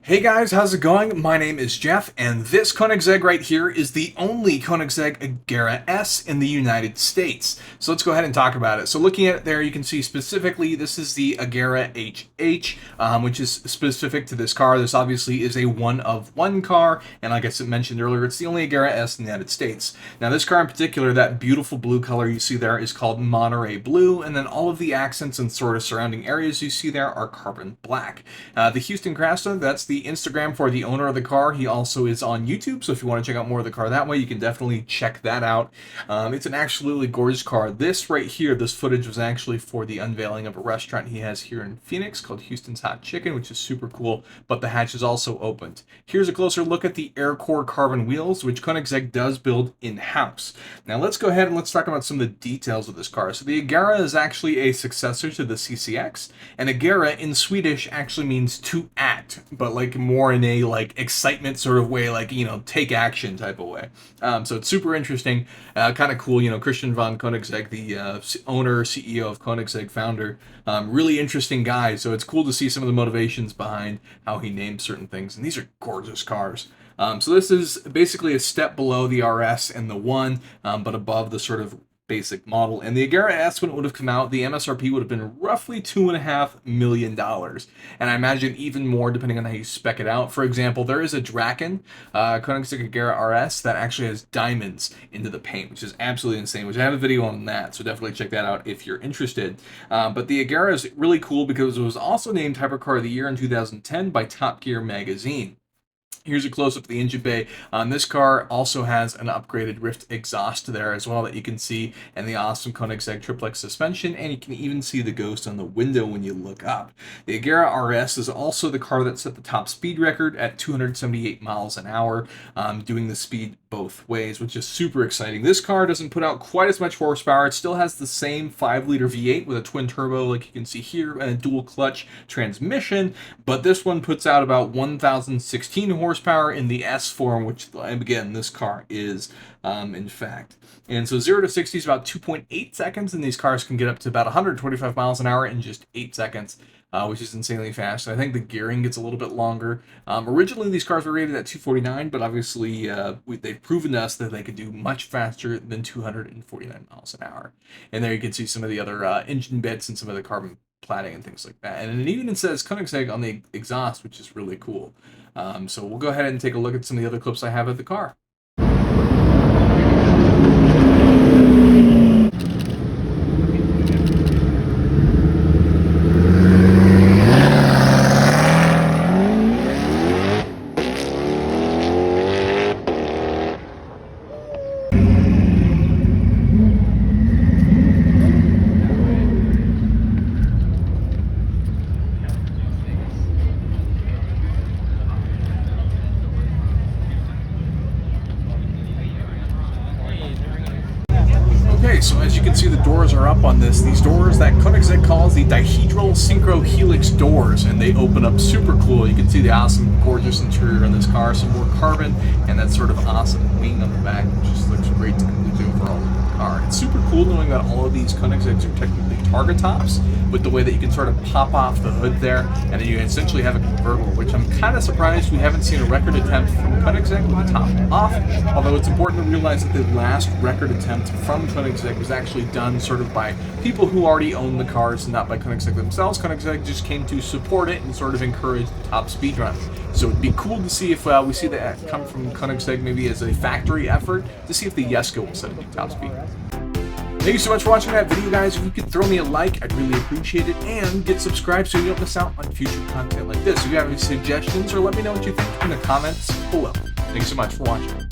Hey guys, how's it going? My name is Jeff, and this Koenigsegg right here is the only Koenigsegg Agera S in the United States. So let's go ahead and talk about it. So looking at it there, you can see specifically this is the Agera HH, which is specific to this car. This obviously is a one-of-one car, and like I mentioned earlier, it's the only Agera S in the United States. Now this car in particular, that beautiful blue color you see there is called Monterey blue, and then all of the accents and sort of surrounding areas you see there are carbon black. The Houston Crosta, that's the Instagram for the owner of the car. He also is on YouTube, so if you want to check out more of the car that way, you can definitely check that out. It's an absolutely gorgeous car. This right here, this footage was actually for the unveiling of a restaurant he has here in Phoenix called Houston's Hot Chicken, which is super cool, but the hatch is also opened. Here's a closer look at the air core carbon wheels, which Koenigsegg does build in-house. Now let's go ahead and let's talk about some of the details of this car. So the Agera is actually a successor to the CCX, and Agera in Swedish actually means to act, but like more in a like excitement sort of way, like, you know, take action type of way. So it's super interesting, kind of cool. You know, Christian von Koenigsegg, the owner, CEO of Koenigsegg, founder, really interesting guy. So it's cool to see some of the motivations behind how he named certain things. And these are gorgeous cars. So this is basically a step below the RS and the One, but above the sort of basic model. And the Agera S, when it would have come out, the MSRP would have been roughly $2.5 million. And I imagine even more depending on how you spec it out. For example, there is a Draken, Koenigsegg Agera RS, that actually has diamonds into the paint, which is absolutely insane, which I have a video on that, so definitely check that out if you're interested. But the Agera is really cool because it was also named Hypercar of the Year in 2010 by Top Gear magazine. Here's a close-up of the engine bay. This car also has an upgraded Ryft Exhaust there as well that you can see, and the awesome Koenigsegg triplex suspension, and you can even see the ghost on the window when you look up. The Agera RS is also the car that set the top speed record at 278 miles an hour, doing the speed both ways, which is super exciting. This car doesn't put out quite as much horsepower. It still has the same 5-liter V8 with a twin turbo like you can see here, and a dual clutch transmission, but this one puts out about 1,016 horsepower in the S form, which again this car is in fact. And so 0 to 60 is about 2.8 seconds, and these cars can get up to about 125 miles an hour in just 8 seconds, which is insanely fast. And I think the gearing gets a little bit longer. Originally these cars were rated at 249, but obviously they've proven to us that they could do much faster than 249 miles an hour. And there you can see some of the other engine bits and some of the carbon plating and things like that. And it even says Koenigsegg on the exhaust, which is really cool. So we'll go ahead and take a look at some of the other clips I have of the car. Okay, so as you can see, the doors are up on this. These doors that Koenigsegg calls the dihedral synchro helix doors, and they open up super cool. You can see the awesome, gorgeous interior on this car, some more carbon, and that sort of awesome wing on the back, which just looks great to complete the overall look of the car. It's super cool knowing that all of these Koenigsegg's are technically target tops, with the way that you can sort of pop off the hood there, and then you essentially have a convertible, which I'm kind of surprised we haven't seen a record attempt from Koenigsegg with the top off, although it's important to realize that the last record attempt from Koenigsegg was actually done sort of by people who already own the cars and not by Koenigsegg themselves. Koenigsegg just came to support it and sort of encourage the top speed run. So it'd be cool to see if we see that come from Koenigsegg maybe as a factory effort to see if the Jesko will set a new top speed. Thank you so much for watching that video, guys. If you could throw me a like, I'd really appreciate it, and get subscribed so you don't miss out on future content like this. If you have any suggestions, or let me know what you think in the comments below. Thanks so much for watching.